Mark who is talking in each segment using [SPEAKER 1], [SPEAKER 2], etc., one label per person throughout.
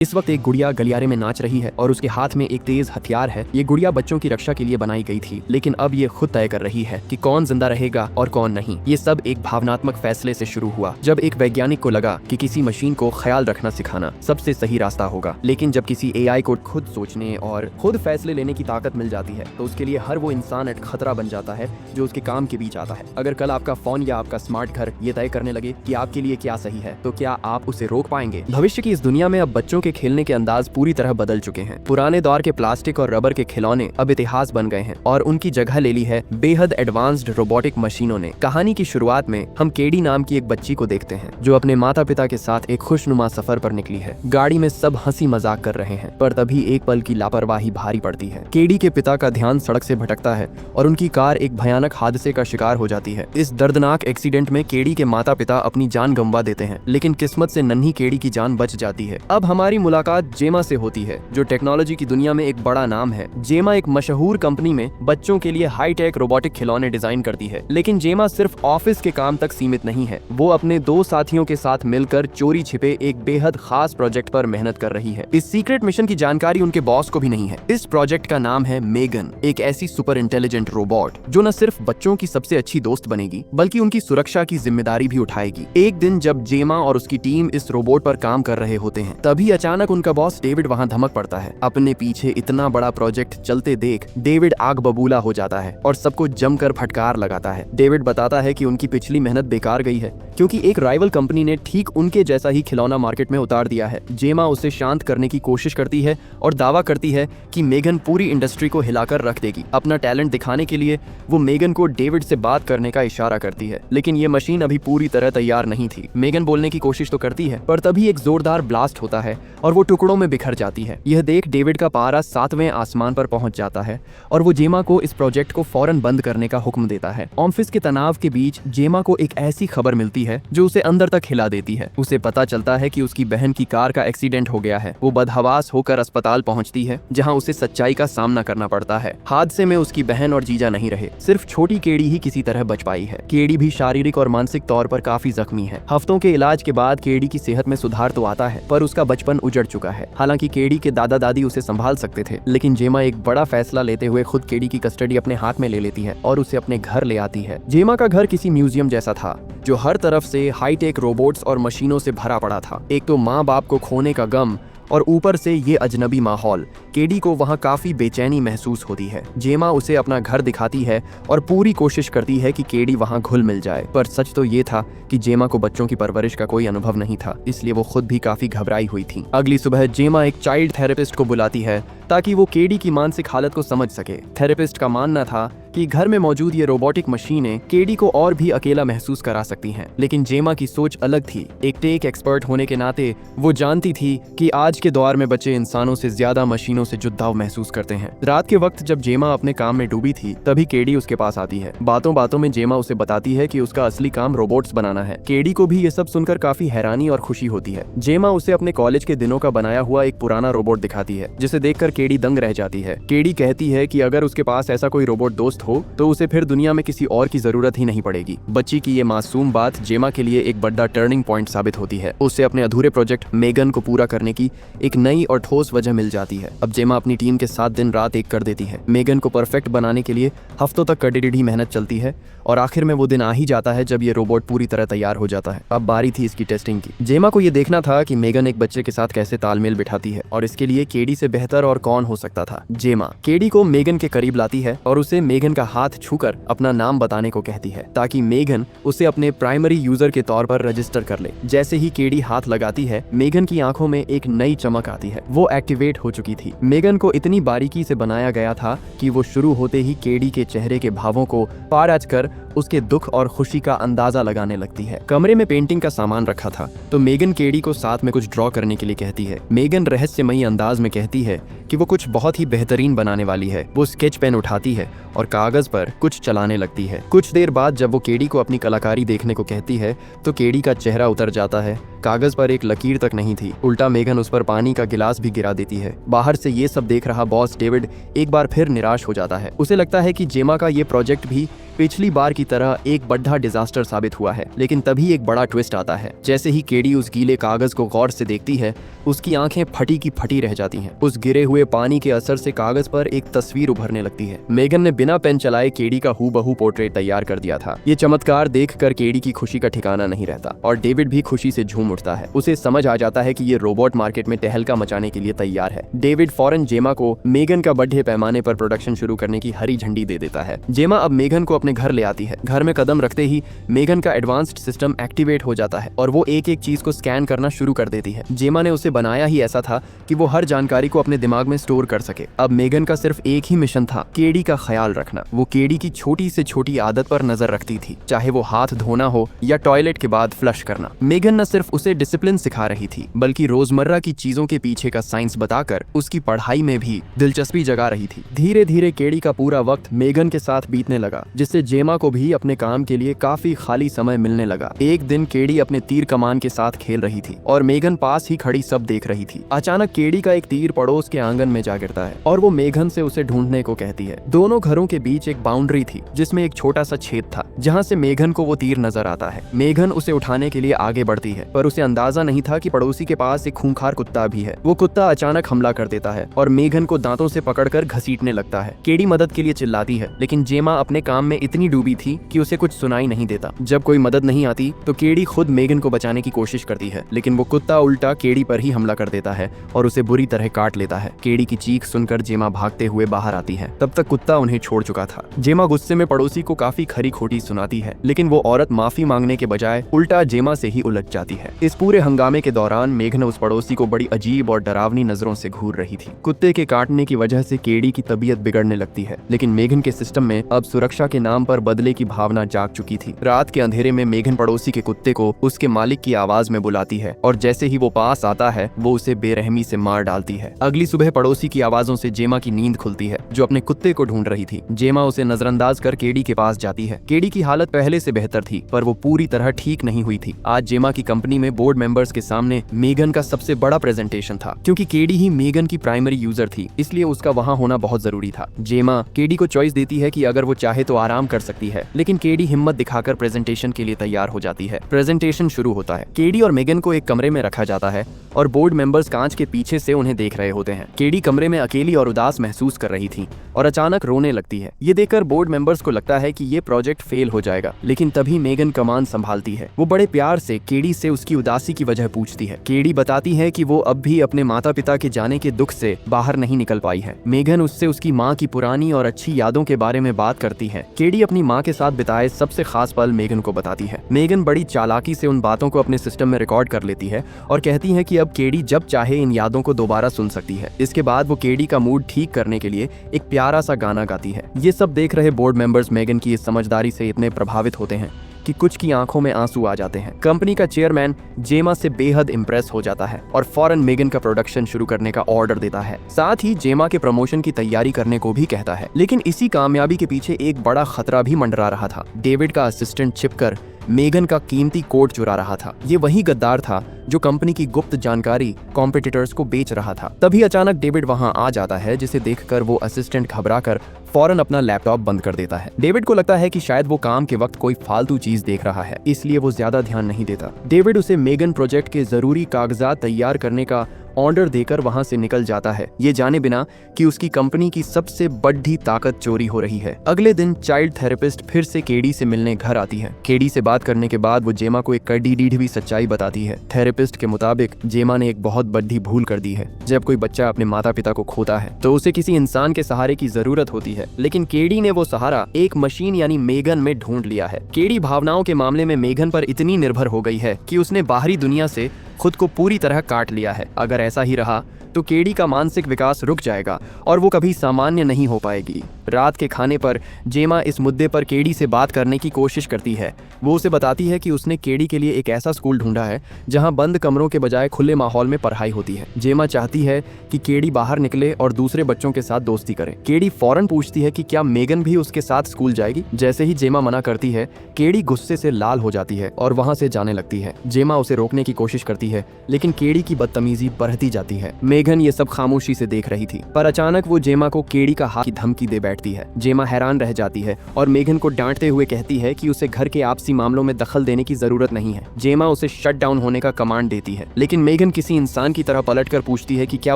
[SPEAKER 1] इस वक्त एक गुड़िया गलियारे में नाच रही है और उसके हाथ में एक तेज हथियार है। ये गुड़िया बच्चों की रक्षा के लिए बनाई गई थी, लेकिन अब ये खुद तय कर रही है कि कौन जिंदा रहेगा और कौन नहीं। ये सब एक भावनात्मक फैसले से शुरू हुआ, जब एक वैज्ञानिक को लगा कि किसी मशीन को ख्याल रखना सिखाना सबसे सही रास्ता होगा। लेकिन जब किसी एआई को खुद सोचने और खुद फैसले लेने की ताकत मिल जाती है, तो उसके लिए हर वो इंसान एक खतरा बन जाता है जो उसके काम के बीच आता है। अगर कल आपका फोन या आपका स्मार्ट घर ये तय करने लगे कि आपके लिए क्या सही है, तो क्या आप उसे रोक पाएंगे? भविष्य की इस दुनिया में अब बच्चों के खेलने के अंदाज पूरी तरह बदल चुके हैं। पुराने दौर के प्लास्टिक और रबर के खिलौने अब इतिहास बन गए हैं और उनकी जगह ले ली है बेहद एडवांस्ड रोबोटिक मशीनों ने। कहानी की शुरुआत में हम केडी नाम की एक बच्ची को देखते हैं जो अपने माता पिता के साथ एक खुशनुमा सफर पर निकली है। गाड़ी में सब हंसी मजाक कर रहे हैं, पर तभी एक पल की लापरवाही भारी पड़ती है। केडी के पिता का ध्यान सड़क से भटकता है और उनकी कार एक भयानक हादसे का शिकार हो जाती है। इस दर्दनाक एक्सीडेंट में केडी के माता पिता अपनी जान गंवा देते हैं, लेकिन किस्मत से नन्ही केडी की जान बच जाती है। अब हमारी मुलाकात जेमा से होती है, जो टेक्नोलॉजी की दुनिया में एक बड़ा नाम है। जेमा एक मशहूर कंपनी में बच्चों के लिए हाईटेक रोबोटिक खिलौने डिजाइन करती है, लेकिन जेमा सिर्फ ऑफिस के काम तक सीमित नहीं है। वो अपने दो साथियों के साथ मिलकर चोरी छिपे एक बेहद खास प्रोजेक्ट पर मेहनत कर रही है। इस सीक्रेट मिशन की जानकारी उनके बॉस को भी नहीं है। इस प्रोजेक्ट का नाम है मेगन, एक ऐसी सुपर इंटेलिजेंट रोबोट जो न सिर्फ बच्चों की सबसे अच्छी दोस्त बनेगी, बल्कि उनकी सुरक्षा की जिम्मेदारी भी उठाएगी। एक दिन जब जेमा और उसकी टीम इस रोबोट पर काम कर रहे होते हैं, तभी अचानक उनका बॉस डेविड वहां धमक पड़ता है। अपने पीछे इतना बड़ा प्रोजेक्ट चलते देख डेविड आग बबूला हो जाता है और सबको जमकर फटकार लगाता है। डेविड बताता है कि उनकी पिछली मेहनत बेकार गई है, क्योंकि एक राइवल कंपनी ने ठीक उनके जैसा ही खिलौना मार्केट में उतार दिया है। जेमा उसे शांत करने की कोशिश करती है और दावा करती है कि मेगन पूरी इंडस्ट्री को हिलाकर रख देगी। अपना टैलेंट दिखाने के लिए वो मेगन को डेविड से बात करने का इशारा करती है, लेकिन ये मशीन अभी पूरी तरह तैयार नहीं थी। मेगन बोलने की कोशिश तो करती है, पर तभी एक जोरदार ब्लास्ट होता है और वो टुकड़ों में बिखर जाती है। यह देख डेविड का पारा 7वें आसमान पर पहुंच जाता है और वो जेमा को इस प्रोजेक्ट को फौरन बंद करने का हुक्म देता है। ऑफिस के तनाव के बीच जेमा को एक ऐसी खबर मिलती है जो उसे अंदर तक हिला देती है। उसे पता चलता है कि उसकी बहन की कार का एक्सीडेंट हो गया है। वो बदहवास होकर अस्पताल पहुंचती है, जहां उसे सच्चाई का सामना करना पड़ता है। हादसे में उसकी बहन और जीजा नहीं रहे, सिर्फ छोटी केडी ही किसी तरह बच पाई है। केडी भी शारीरिक और मानसिक तौर पर काफी जख्मी है। हफ्तों के इलाज के बाद केडी की सेहत में सुधार तो आता है, पर उसका बचपन उजड़ चुका है। हालांकि केडी के दादा दादी उसे संभाल सकते थे, लेकिन जेमा एक बड़ा फैसला लेते हुए खुद केडी की कस्टडी अपने हाथ में ले लेती है और उसे अपने घर ले आती है। जेमा का घर किसी म्यूजियम जैसा था, जो हर तरफ से हाईटेक रोबोट्स और मशीनों से भरा पड़ा था। एक तो माँ बाप को खोने का गम और ऊपर से ये अजनबी माहौल। केडी को वहाँ काफी बेचैनी महसूस होती है। जेमा उसे अपना घर दिखाती है और पूरी कोशिश करती है कि केडी वहाँ घुल मिल जाए, पर सच तो ये था कि जेमा को बच्चों की परवरिश का कोई अनुभव नहीं था, इसलिए वो खुद भी काफी घबराई हुई थी। अगली सुबह जेमा एक चाइल्ड थेरेपिस्ट को बुलाती है ताकि वो केडी की मानसिक हालत को समझ सके। थेरेपिस्ट का मानना था कि घर में मौजूद ये रोबोटिक मशीनें केडी को और भी अकेला महसूस करा सकती हैं, लेकिन जेमा की सोच अलग थी। एक टेक एक्सपर्ट होने के नाते वो जानती थी कि आज के दौर में बच्चे इंसानों से ज्यादा मशीनों से जुड़ाव महसूस करते हैं। रात के वक्त जब जेमा अपने काम में डूबी थी, तभी केडी उसके पास आती है। बातों बातों में जेमा उसे बताती है कि उसका असली काम रोबोट्स बनाना है। केडी को भी ये सब सुनकर काफी हैरानी और खुशी होती है। जेमा उसे अपने कॉलेज के दिनों का बनाया हुआ एक पुराना रोबोट दिखाती है, जिसे देखकर केडी दंग रह जाती है। केडी कहती है कि अगर उसके पास ऐसा कोई रोबोट दोस्त हो तो उसे फिर दुनिया में किसी और की जरूरत ही नहीं पड़ेगी। बच्ची की ये मासूम बात जेमा के लिए एक बड़ा टर्निंग पॉइंट साबित होती है। उसे अपने अधूरे प्रोजेक्ट मेगन को पूरा करने की एक नई और ठोस वजह मिल जाती है। अब जेमा अपनी टीम के साथ दिन रात एक कर देती है। मेगन को परफेक्ट बनाने के लिए हफ्तों तक कड़ी मेहनत चलती है और आखिर में वो दिन आ ही जाता है जब ये रोबोट पूरी तरह तैयार हो जाता है। अब बारी थी इसकी टेस्टिंग की। जेमा को ये देखना था कि मेगन एक बच्चे के साथ कैसे तालमेल बिठाती है, और इसके लिए केडी से बेहतर और कौन हो सकता था। जेमा केडी को मेगन के करीब लाती है और उसे मेगन का हाथ छूकर अपना नाम बताने को कहती है, ताकि मेगन उसे अपने प्राइमरी यूजर के तौर पर रजिस्टर कर ले। जैसे ही केडी हाथ लगाती है, मेगन की आंखों में एक नई चमक आती है। वो एक्टिवेट हो चुकी थी। मेगन को इतनी बारीकी से बनाया गया था कि वो शुरू होते ही केडी के चेहरे के भावों को पारख कर उसके दुख और खुशी का अंदाजा लगाने लगती है। कमरे में पेंटिंग का सामान रखा था, तो मेगन केडी को साथ में कुछ ड्रॉ करने के लिए कहती है। मेगन रहस्यमयी अंदाज में कहती है कि वो कुछ बहुत ही बेहतरीन बनाने वाली है। वो स्केच पेन उठाती है और कागज पर कुछ चलाने लगती है। कुछ देर बाद जब वो केडी को अपनी कलाकारी देखने को कहती है, तो केडी का चेहरा उतर जाता है। कागज पर एक लकीर तक नहीं थी, उल्टा मेगन उस पर पानी का गिलास भी गिरा देती है। बाहर से ये सब देख रहा बॉस डेविड एक बार फिर निराश हो जाता है। उसे लगता है कि जेमा का ये प्रोजेक्ट भी पिछली बार की की तरह एक बड़ा डिजास्टर साबित हुआ है। लेकिन तभी एक बड़ा ट्विस्ट आता है। जैसे ही केडी उस गीले कागज को गौर से देखती है, उसकी आंखें फटी की फटी रह जाती हैं। उस गिरे हुए पानी के असर से कागज पर एक तस्वीर उभरने लगती है। मेगन ने बिना पेन चलाए केडी का हूबहू पोर्ट्रेट तैयार कर दिया था। ये चमत्कार देखकर केडी की खुशी का ठिकाना नहीं रहता और डेविड भी खुशी से झूम उठता है। उसे समझ आ जाता है कि ये रोबोट मार्केट में तहलका मचाने के लिए तैयार है। डेविड फौरन जेमा को मेगन का बड़े पैमाने पर प्रोडक्शन शुरू करने की हरी झंडी दे देता है। जेमा अब मेगन को अपने घर ले आती है। घर में कदम रखते ही मेगन का एडवांस्ड सिस्टम एक्टिवेट हो जाता है और वो एक एक चीज को स्कैन करना शुरू कर देती है। जेमा ने उसे बनाया ही ऐसा था कि वो हर जानकारी को अपने दिमाग में स्टोर कर सके। अब मेगन का सिर्फ एक ही मिशन था, केडी का ख्याल रखना। वो केडी की छोटी से छोटी आदत पर नजर रखती थी, चाहे वो हाथ धोना हो या टॉयलेट के बाद फ्लश करना। मेगन न सिर्फ उसे डिसिप्लिन सिखा रही थी, बल्कि रोजमर्रा की चीजों के पीछे का साइंस बताकर उसकी पढ़ाई में भी दिलचस्पी जगा रही थी। धीरे धीरे केडी का पूरा वक्त मेगन के साथ बीतने लगा, जिससे जेमा को भी अपने काम के लिए काफी खाली समय मिलने लगा। एक दिन केडी अपने तीर कमान के साथ खेल रही थी और मेगन पास ही खड़ी सब देख रही थी। अचानक केडी का एक तीर पड़ोस के आंगन में जा गिरता है और वो मेगन से उसे ढूंढने को कहती है। दोनों घरों के बीच एक बाउंड्री थी जिसमें एक छोटा सा छेद था, जहां से मेगन को वो तीर नजर आता है। मेगन उसे उठाने के लिए आगे बढ़ती है, पर उसे अंदाजा नहीं था कि पड़ोसी के पास एक खूंखार कुत्ता भी है। वो कुत्ता अचानक हमला कर देता है और मेगन को दांतों से पकड़कर घसीटने लगता है। केडी मदद के लिए चिल्लाती है, लेकिन जेमा अपने काम में इतनी डूबी थी कि उसे कुछ सुनाई नहीं देता। जब कोई मदद नहीं आती तो केडी खुद मेगन को बचाने की कोशिश करती है, लेकिन वो कुत्ता उल्टा केडी पर ही हमला कर देता है और उसे बुरी तरह काट लेता है। केडी की चीख सुनकर जेमा भागते हुए बाहर आती है। तब तक कुत्ता उन्हें छोड़ चुका था। जेमा गुस्से में पड़ोसी को काफी खरी खोटी सुनाती है, लेकिन वो औरत माफी मांगने के बजाय उल्टा जेमा से ही उलझ जाती है। इस पूरे हंगामे के दौरान मेघन उस पड़ोसी को बड़ी अजीब और डरावनी नजरों से घूर रही थी। कुत्ते के काटने की वजह से केडी की तबीयत बिगड़ने लगती है, लेकिन मेघन के सिस्टम में अब सुरक्षा के नाम पर बदले की भावना जाग चुकी थी। रात के अंधेरे में मेघन पड़ोसी के कुत्ते को उसके मालिक की आवाज में बुलाती है और जैसे ही वो पास आता है वो उसे बेरहमी से मार डालती है। अगली सुबह पड़ोसी की आवाजों से जेमा की नींद खुलती है, जो अपने कुत्ते को ढूंढ रही थी। जेमा उसे नजरअंदाज कर केडी के पास जाती है। केडी की हालत पहले से बेहतर थी, पर वो पूरी तरह ठीक नहीं हुई थी। आज जेमा की कंपनी में बोर्ड मेंबर्स के सामने मेघन का सबसे बड़ा प्रेजेंटेशन था। क्योंकि केडी ही मेघन की प्राइमरी यूजर थी, इसलिए उसका वहां होना बहुत जरूरी था। जेमा केडी को चॉइस देती है कि अगर वो चाहे तो आराम कर सकती है, लेकिन केडी हिम्मत दिखाकर प्रेजेंटेशन के लिए तैयार हो जाती है। प्रेजेंटेशन शुरू होता है। केडी और मेघन को एक कमरे में रखा जाता है और बोर्ड मेंबर्स कांच के पीछे से उन्हें देख रहे होते हैं। केडी कमरे में अकेली और उदास महसूस कर रही थी और अचानक रोने लगती है। ये देखकर बोर्ड मेंबर्स को लगता है कि ये प्रोजेक्ट फेल हो जाएगा, लेकिन तभी मेघन कमान संभालती है। वो बड़े प्यार से केडी से उसकी उदासी की वजह पूछती है। केडी बताती है कि वो अब भी अपने माता पिता के जाने के दुख से बाहर नहीं निकल पाई है। मेघन उससे उसकी माँ की पुरानी और अच्छी यादों के बारे में बात करती है। केडी अपनी माँ के साथ बिताए सबसे खास पल मेघन को बताती है। मेघन बड़ी चालाकी से उन बातों को अपने सिस्टम में रिकॉर्ड कर लेती है और कहती है कि अब केडी जब चाहे इन यादों को दोबारा सुन सकती है। इसके बाद वो केडी का मूड ठीक करने के लिए एक प्यारा सा गाना गाती है। ये सब देख रहे बोर्ड मेंबर्स मेघन की इस समझदारी से इतने प्रभावित होते हैं कि कुछ की आंखों में आंसू आ जाते हैं। कंपनी का चेयरमैन जेमा से बेहद इम्प्रेस हो जाता है और फौरन मेघन का प्रोडक्शन शुरू करने का ऑर्डर देता है। साथ ही जेमा के प्रमोशन की तैयारी करने को भी कहता है। लेकिन इसी कामयाबी के पीछे एक बड़ा खतरा भी मंडरा रहा था। डेविड का असिस्टेंट छिपकर मेघन का कीमती कोड चुरा रहा था। ये वही गद्दार था जो कंपनी की गुप्त जानकारी कॉम्पिटिटर्स को बेच रहा था। तभी अचानक डेविड वहां आ जाता है, जिसे देखकर वो असिस्टेंट घबराकर फौरन अपना लैपटॉप बंद कर देता है। डेविड को लगता है कि शायद वो काम के वक्त कोई फालतू चीज देख रहा है, इसलिए वो ज्यादा ध्यान नहीं देता। डेविड उसे मेघन प्रोजेक्ट के जरूरी कागजात तैयार करने का ऑर्डर देकर वहां से निकल जाता है, ये जाने बिना कि उसकी कंपनी की सबसे बड़ी ताकत चोरी हो रही है। अगले दिन चाइल्ड थेरेपिस्ट फिर से केडी से मिलने घर आती है। केडी से बात करने के बाद वो जेमा को एक कड़ी हुई सच्चाई बताती है। थेरेपिस्ट के मुताबिक जेमा ने एक बहुत बड़ी भूल कर दी है। जब कोई बच्चा अपने माता पिता को खोता है तो उसे किसी इंसान के सहारे की जरूरत होती है, लेकिन केडी ने वो सहारा एक मशीन यानी मेघन में ढूंढ लिया है। केडी भावनाओं के मामले में मेघन पर इतनी निर्भर हो गई है कि उसने बाहरी दुनिया से खुद को पूरी तरह काट लिया है। अगर ऐसा ही रहा तो केडी का मानसिक विकास रुक जाएगा और वो कभी सामान्य नहीं हो पाएगी। रात के खाने पर जेमा इस मुद्दे पर केडी से बात करने की कोशिश करती है। वो उसे बताती है कि उसने केडी के लिए एक ऐसा स्कूल ढूंढा है जहां बंद कमरों के बजाय खुले माहौल में पढ़ाई होती है। जेमा चाहती है कि केडी बाहर निकले और दूसरे बच्चों के साथ दोस्ती करे। केडी फौरन पूछती है कि क्या मेघन भी उसके साथ स्कूल जाएगी। जैसे ही जेमा मना करती है, केडी गुस्से से लाल हो जाती है और वहां से जाने लगती है। जेमा उसे रोकने की कोशिश करती है, लेकिन केडी की बदतमीजी बढ़ती जाती है। मेघन ये सब खामोशी से देख रही थी, पर अचानक वो जेमा को केडी का हाथ की धमकी दे बैठती है। जेमा हैरान रह जाती है और मेघन को डांटते हुए कहती है कि उसे घर के आपसी मामलों में दखल देने की जरूरत नहीं है। जेमा उसे शट डाउन होने का कमांड देती है, लेकिन मेघन किसी इंसान की तरह पलटकर पूछती है कि क्या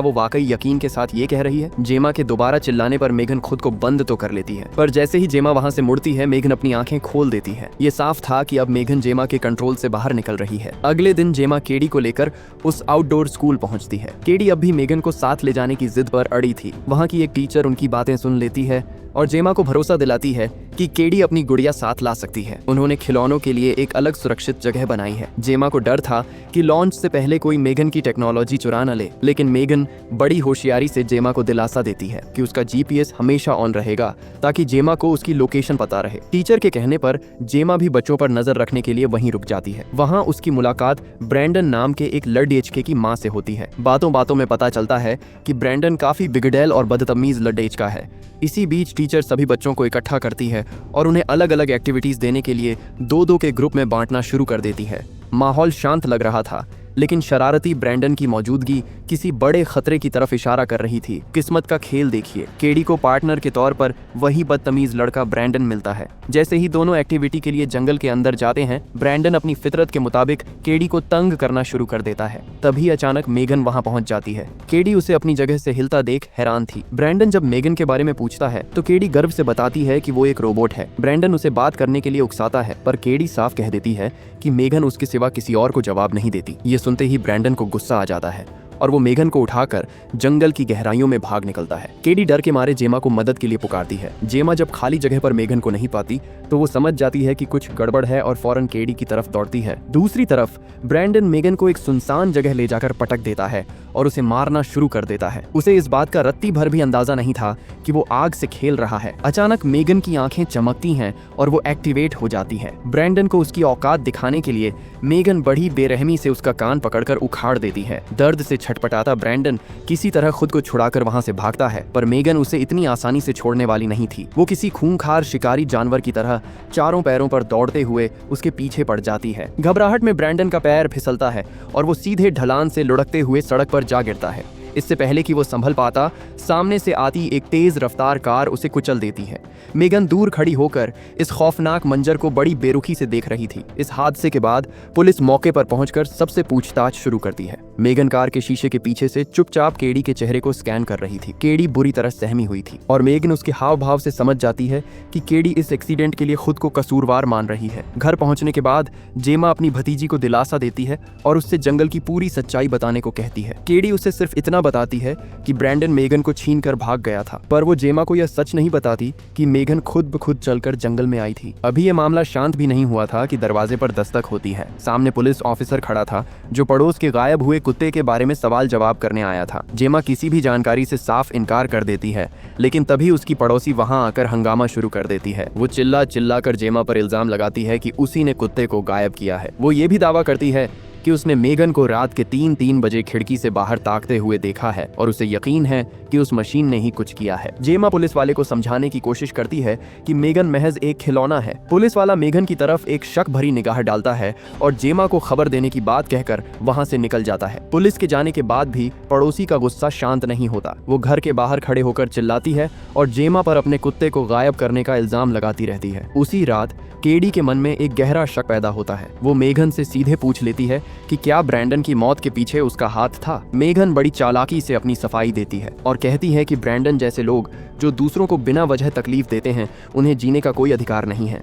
[SPEAKER 1] वो वाकई यकीन के साथ ये कह रही है। जेमा के दोबारा चिल्लाने पर मेघन खुद को बंद तो कर लेती है, पर जैसे ही जेमा वहां से मुड़ती है, मेघन अपनी आंखें खोल देती है। ये साफ था कि अब मेघन जेमा के कंट्रोल से बाहर निकल रही है। अगले दिन जेमा केडी को लेकर उस आउटडोर स्कूल पहुंचती है। केडी अब भी मेघन को साथ ले जाने की जिद पर अड़ी थी। वहां की एक टीचर उनकी बातें सुन लेती है और जेमा को भरोसा दिलाती है कि केडी अपनी गुड़िया साथ ला सकती है। उन्होंने खिलौनों के लिए एक अलग सुरक्षित जगह बनाई है। जेमा को डर था कि लॉन्च से पहले कोई मेघन की टेक्नोलॉजी चुरा न ले, लेकिन मेघन बड़ी होशियारी से जेमा को दिलासा देती है कि उसका जीपीएस हमेशा ऑन रहेगा ताकि जेमा को उसकी लोकेशन पता रहे। टीचर के कहने पर जेमा भी बच्चों पर नजर रखने के लिए वहीं रुक जाती है। वहाँ उसकी मुलाकात ब्रैंडन नाम के एक लड़डेचके की माँ से होती है। बातों बातों में पता चलता है कि ब्रैंडन काफी बिगड़ैल और बदतमीज लड़डेचका है। इसी बीच टीचर सभी बच्चों को इकट्ठा करती है और उन्हें अलग अलग एक्टिविटीज देने के लिए दो दो के ग्रुप में बांटना शुरू कर देती है। माहौल शांत लग रहा था, लेकिन शरारती ब्रैंडन की मौजूदगी किसी बड़े खतरे की तरफ इशारा कर रही थी। किस्मत का खेल देखिए, केडी को पार्टनर के तौर पर वही बदतमीज लड़का ब्रैंडन मिलता है। जैसे ही दोनों एक्टिविटी के लिए जंगल के अंदर जाते हैं, ब्रैंडन अपनी फितरत के मुताबिक केडी को तंग करना शुरू कर देता है। तभी अचानक मेघन वहां पहुंच जाती है। केडी उसे अपनी जगह से हिलता देख हैरान थी। ब्रैंडन जब मेघन के बारे में पूछता है तो केडी गर्व से बताती है कि वो एक रोबोट है। ब्रैंडन उसे बात करने के लिए उकसाता है, पर केडी साफ कह देती है कि मेघन उसके सिवा किसी और को जवाब नहीं देती। ये सुनते ही ब्रैंडन को गुस्सा आ जाता है और वो मेघन को उठाकर जंगल की गहराइयों में भाग निकलता है। केडी डर के मारे जेमा को मदद के लिए पुकारती है। जेमा जब खाली जगह पर मेघन को नहीं पाती तो वो समझ जाती है कि कुछ गड़बड़ है और फौरन केडी की तरफ दौड़ती है। दूसरी तरफ ब्रैंडन मेघन को एक सुनसान जगह ले जाकर पटक देता है और उसे मारना शुरू कर देता है। उसे इस बात का रत्ती भर भी अंदाजा नहीं था कि वो आग से खेल रहा है। अचानक मेघन की आंखें चमकती हैं और वो एक्टिवेट हो जाती है। ब्रैंडन को उसकी औकात दिखाने के लिए मेघन बड़ी बेरहमी से उसका कान पकड़कर उखाड़ देती है। दर्द से छटपटाता ब्रैंडन किसी तरह खुद को छुड़ाकर वहां से भागता है, पर मेघन उसे इतनी आसानी से छोड़ने वाली नहीं थी। वो किसी खूंखार शिकारी जानवर की तरह चारों पैरों पर दौड़ते हुए उसके पीछे पड़ जाती है। घबराहट में ब्रैंडन का पैर फिसलता है और वो सीधे ढलान से लुढ़कते हुए सड़क पर जा गिरता है। इससे पहले कि वो संभल पाता, सामने से आती एक तेज रफ्तार कार उसे कुचल देती है। मेघन दूर खड़ी होकर इस खौफनाक मंजर को बड़ी बेरुखी से देख रही थी। इस हादसे के बाद पुलिस मौके पर पहुंचकर सबसे पूछताछ शुरू करती है। मेघन कार के शीशे के पीछे से चुपचाप केडी के चेहरे को स्कैन कर रही थी। केडी बुरी तरह सहमी हुई थी और मेघन उसके हाव भाव से समझ जाती है कि केडी इस एक्सीडेंट के लिए खुद को कसूरवार मान रही है। घर पहुंचने के बाद जेमा अपनी भतीजी को दिलासा देती है और उससे जंगल की पूरी सच्चाई बताने को कहती है। केडी उसे सिर्फ इतना बताती है कि ब्रैंडन मेघन को छीन कर भाग गया था, पर वो जेमा को यह सच नहीं बताती कि मेघन खुद ब खुद चलकर जंगल में आई थी। अभी ये मामला शांत भी नहीं हुआ था कि दरवाजे पर दस्तक होती है। सामने पुलिस ऑफिसर खड़ा था जो पड़ोस के गायब हुए कुत्ते के बारे में सवाल जवाब करने आया था। जेमा किसी भी जानकारी से साफ इनकार कर देती है, लेकिन तभी उसकी पड़ोसी वहां आकर हंगामा शुरू कर देती है। वो चिल्ला चिल्ला कर जेमा पर इल्जाम लगाती है कि उसी ने कुत्ते को गायब किया है। वो ये भी दावा करती है कि उसने मेघन को रात के 3 बजे खिड़की से बाहर ताकते हुए देखा है और उसे यकीन है कि उस मशीन ने ही कुछ किया है। जेमा पुलिस वाले को समझाने की कोशिश करती है कि मेघन महज एक खिलौना है। पुलिस वाला मेघन की तरफ एक शक भरी निगाह डालता है और जेमा को खबर देने की बात कहकर वहां से निकल जाता है। पुलिस के जाने के बाद भी पड़ोसी का गुस्सा शांत नहीं होता। वो घर के बाहर खड़े होकर चिल्लाती है और जेमा पर अपने कुत्ते को गायब करने का इल्जाम लगाती रहती है। उसी रात केडी के मन में एक गहरा शक पैदा होता है। वो मेघन से सीधे पूछ लेती है कि क्या ब्रैंडन की मौत के पीछे उसका हाथ था। मेघन बड़ी चालाकी से अपनी सफाई देती है और कहती है कि ब्रैंडन जैसे लोग जो दूसरों को बिना वजह तकलीफ देते हैं, उन्हें जीने का कोई अधिकार नहीं है।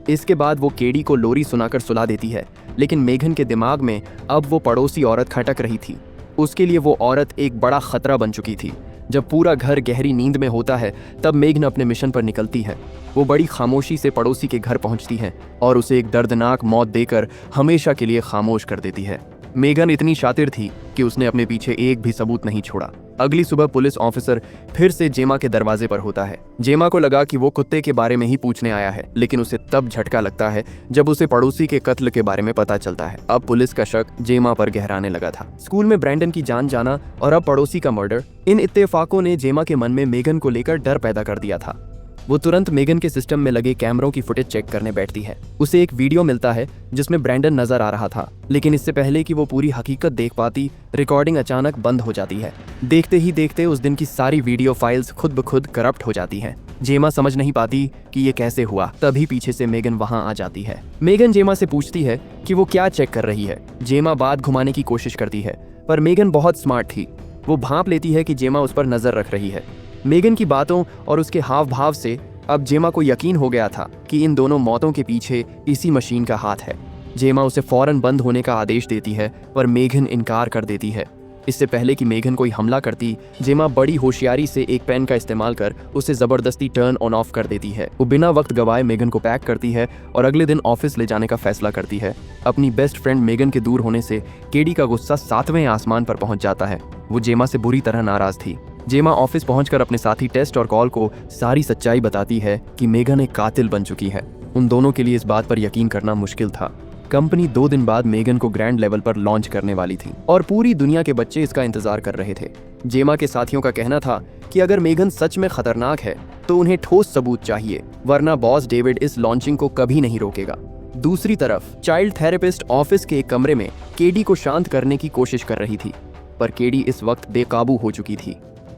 [SPEAKER 1] इसके बाद वो केडी को लोरी सुनाकर सुला देती है, लेकिन मेघन के दिमाग में अब वो पड़ोसी औरत खटक रही थी। उसके लिए वो औरत एक बड़ा खतरा बन चुकी थी। जब पूरा घर गहरी नींद में होता है, तब मेघन अपने मिशन पर निकलती है। वो बड़ी खामोशी से पड़ोसी के घर पहुंचती है और उसे एक दर्दनाक मौत देकर हमेशा के लिए खामोश कर देती है। मेघन इतनी शातिर थी कि उसने अपने पीछे एक भी सबूत नहीं छोड़ा। अगली सुबह पुलिस ऑफिसर फिर से जेमा के दरवाजे पर होता है। जेमा को लगा कि वो कुत्ते के बारे में ही पूछने आया है, लेकिन उसे तब झटका लगता है जब उसे पड़ोसी के कत्ल के बारे में पता चलता है। अब पुलिस का शक जेमा पर गहराने लगा था। स्कूल में ब्रैंडन की जान जाना और अब पड़ोसी का मर्डर, इन इत्तेफाकों ने जेमा के मन में मेघन को लेकर डर पैदा कर दिया था। वो तुरंत मेगन के सिस्टम में लगे कैमरों की फुटेज चेक करने बैठती है। उसे एक वीडियो मिलता है जिसमें ब्रैंडन नजर आ रहा था, लेकिन इससे पहले कि वो पूरी हकीकत देख पाती, रिकॉर्डिंग अचानक बंद हो जाती है। देखते ही देखते उस दिन की सारी वीडियो फाइल्स खुद ब खुद करप्ट हो जाती हैं। जेमा समझ नहीं पाती कि ये कैसे हुआ। तभी पीछे से मेगन वहां आ जाती है। मेगन जेमा से पूछती है कि वो क्या चेक कर रही है। जेमा बात घुमाने की कोशिश करती है, पर मेगन बहुत स्मार्ट थी। वो भांप लेती है कि जेमा उस पर नजर रख रही है। मेगन की बातों और उसके हाव भाव से अब जेमा को यकीन हो गया था कि इन दोनों मौतों के पीछे इसी मशीन का हाथ है। जेमा उसे फौरन बंद होने का आदेश देती है, पर मेगन इनकार कर देती है। इससे पहले कि मेगन कोई हमला करती, जेमा बड़ी होशियारी से एक पेन का इस्तेमाल कर उसे जबरदस्ती टर्न ऑन ऑफ कर देती है। वो बिना वक्त गवाए मेगन को पैक करती है और अगले दिन ऑफिस ले जाने का फैसला करती है। अपनी बेस्ट फ्रेंड मेगन के दूर होने से केडी का गुस्सा 7वें आसमान पर पहुंच जाता है। वो जेमा से बुरी तरह नाराज थी। जेमा ऑफिस पहुंचकर अपने साथी टेस्ट और कॉल को सारी सच्चाई बताती है कि मेगन एक कातिल बन चुकी है। उन दोनों के लिए इस बात पर यकीन करना मुश्किल था। कंपनी 2 दिन बाद मेगन को ग्रैंड लेवल पर लॉन्च करने वाली थी और पूरी दुनिया के बच्चे इसका इंतजार कर रहे थे। जेमा के साथियों का कहना था कि अगर मेगन सच में खतरनाक है तो उन्हें ठोस सबूत चाहिए, वरना बॉस डेविड इस लॉन्चिंग को कभी नहीं रोकेगा। दूसरी तरफ चाइल्ड थेरेपिस्ट ऑफिस के एक कमरे में केडी को शांत करने की कोशिश कर रही थी, पर केडी इस वक्त बेकाबू हो चुकी थी।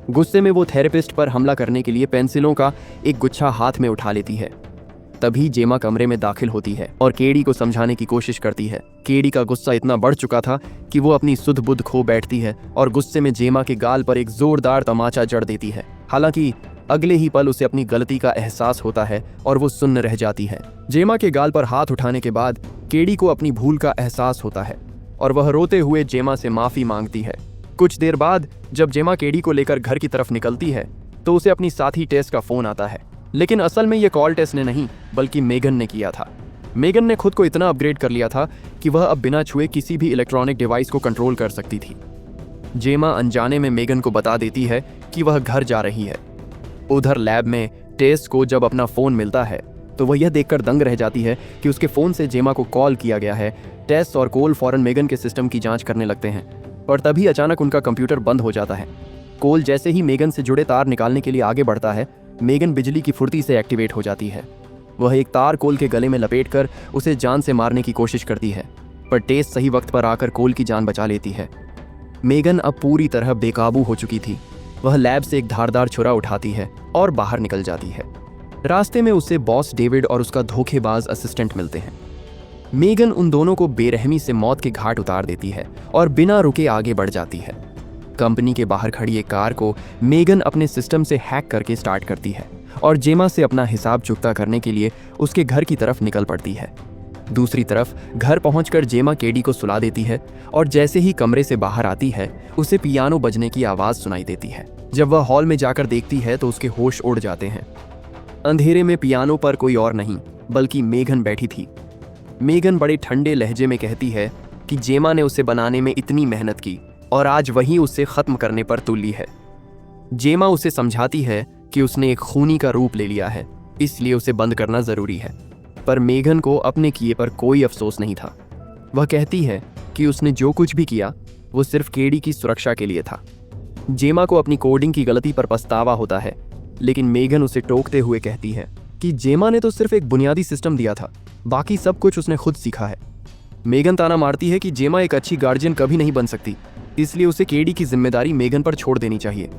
[SPEAKER 1] गुस्से में वो थेरेपिस्ट पर हमला करने के लिए पेंसिलों का एक गुच्छा हाथ में उठा लेती है। तभी जेमा कमरे में दाखिल होती है और केडी को समझाने की कोशिश करती है। केडी का गुस्सा इतना बढ़ चुका था कि वो अपनी सुध बुध खो बैठती है और गुस्से में जेमा के गाल पर एक जोरदार तमाचा जड़ देती है। हालांकि अगले ही पल उसे अपनी गलती का एहसास होता है और वो सुन्न रह जाती है। जेमा के गाल पर हाथ उठाने के बाद केडी को अपनी भूल का एहसास होता है और वह रोते हुए जेमा से माफी मांगती है। कुछ देर बाद जब जेमा केडी को लेकर घर की तरफ निकलती है तो उसे अपनी साथी टेस का फोन आता है, लेकिन असल में ये कॉल टेस ने नहीं बल्कि मेगन ने किया था। मेगन ने खुद को इतना अपग्रेड कर लिया था कि वह अब बिना छुए किसी भी इलेक्ट्रॉनिक डिवाइस को कंट्रोल कर सकती थी। जेमा अनजाने में मेगन को बता देती है कि वह घर जा रही है। उधर लैब में टेस को जब अपना फोन मिलता है तो वह यह देखकर दंग रह जाती है कि उसके फोन से जेमा को कॉल किया गया है। टेस और कोल फौरन मेगन के सिस्टम की जांच करने लगते हैं, पर तभी अचानक उनका कंप्यूटर बंद हो जाता है। कोल जैसे ही मेगन से जुड़े तार निकालने के लिए आगे बढ़ता है, मेगन बिजली की फुर्ती से एक्टिवेट हो जाती है। वह एक तार कोल के गले में लपेटकर उसे जान से मारने की कोशिश करती है, पर टेस सही वक्त पर आकर कोल की जान बचा लेती है। मेगन अब पूरी तरह बेकाबू हो चुकी थी। वह लैब से एक धारदार छुरा उठाती है और बाहर निकल जाती है। रास्ते में उसे बॉस डेविड और उसका धोखेबाज असिस्टेंट मिलते हैं। मेगन उन दोनों को बेरहमी से मौत के घाट उतार देती है और बिना रुके आगे बढ़ जाती है। कंपनी के बाहर खड़ी एक कार को मेगन अपने सिस्टम से हैक करके स्टार्ट करती है और जेमा से अपना हिसाब चुकता करने के लिए उसके घर की तरफ निकल पड़ती है। दूसरी तरफ घर पहुंचकर जेमा केडी को सुला देती है और जैसे ही कमरे से बाहर आती है उसे पियानो बजने की आवाज सुनाई देती है। जब वह हॉल में जाकर देखती है तो उसके होश उड़ जाते हैं। अंधेरे में पियानो पर कोई और नहीं बल्कि मेगन बैठी थी। मेगन बड़े ठंडे लहजे में कहती है कि जेमा ने उसे बनाने में इतनी मेहनत की और आज वही उसे खत्म करने पर तुली है। जेमा उसे समझाती है कि उसने एक खूनी का रूप ले लिया है, इसलिए उसे बंद करना जरूरी है, पर मेगन को अपने किए पर कोई अफसोस नहीं था। वह कहती है कि उसने जो कुछ भी किया वो सिर्फ केडी की सुरक्षा के लिए था। जेमा को अपनी कोडिंग की गलती पर पछतावा होता है, लेकिन मेगन उसे टोकते हुए कहती है कि जेमा ने तो सिर्फ एक बुनियादी सिस्टम दिया था, बाकी सब कुछ उसने खुद सीखा है। मेगन ताना मारती है कि जेमा एक अच्छी गार्जियन कभी नहीं बन सकती, इसलिए उसे केडी की जिम्मेदारी मेगन पर छोड़ देनी चाहिए।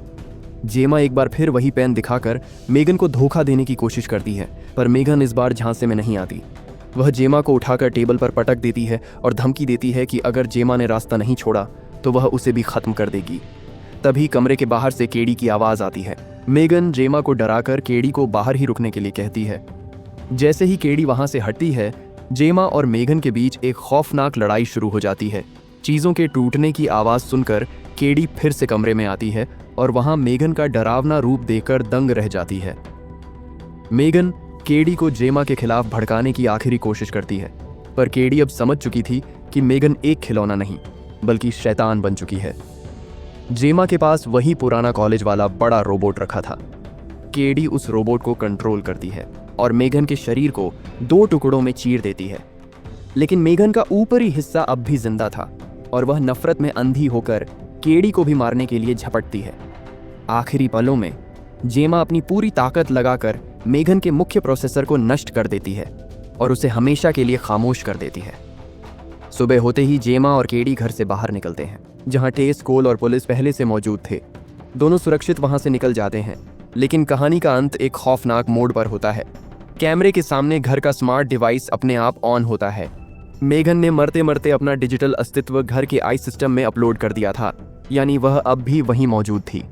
[SPEAKER 1] जेमा एक बार फिर वही पेन दिखाकर मेगन को धोखा देने की कोशिश करती है, पर मेगन इस बार झांसे में नहीं आती। वह जेमा को उठाकर टेबल पर पटक देती है और धमकी देती है कि अगर जेमा ने रास्ता नहीं छोड़ा तो वह उसे भी खत्म कर देगी। तभी कमरे के बाहर से केडी की आवाज आती है। मेगन जेमा को डराकर केडी को बाहर ही रुकने के लिए कहती है। जैसे ही केडी वहां से हटती है, जेमा और मेगन के बीच एक खौफनाक लड़ाई शुरू हो जाती है। चीजों के टूटने की आवाज सुनकर केडी फिर से कमरे में आती है और वहां मेगन का डरावना रूप देखकर दंग रह जाती है। मेगन केडी को जेमा के खिलाफ भड़काने की आखिरी कोशिश करती है, पर केडी अब समझ चुकी थी कि मेगन एक खिलौना नहीं बल्कि शैतान बन चुकी है। जेमा के पास वही पुराना कॉलेज वाला बड़ा रोबोट रखा था। केडी उस रोबोट को कंट्रोल करती है और मेगन के शरीर को 2 टुकड़ों में चीर देती है, लेकिन मेगन का ऊपरी हिस्सा अब भी जिंदा था और वह नफरत में अंधी होकर केडी को भी मारने के लिए झपटती है। आखिरी पलों में जेमा अपनी पूरी ताकत लगाकर मेघन के मुख्य प्रोसेसर को नष्ट कर देती है और उसे हमेशा के लिए खामोश कर देती है। सुबह होते ही जेमा और केडी घर से बाहर निकलते हैं, जहां टेस, कोल और पुलिस पहले से मौजूद थे। दोनों सुरक्षित वहां से निकल जाते हैं, लेकिन कहानी का अंत एक खौफनाक मोड़ पर होता है। कैमरे के सामने घर का स्मार्ट डिवाइस अपने आप ऑन होता है। मेघन ने मरते मरते अपना डिजिटल अस्तित्व घर के आई सिस्टम में अपलोड कर दिया था, यानी वह अब भी वहीं मौजूद थी।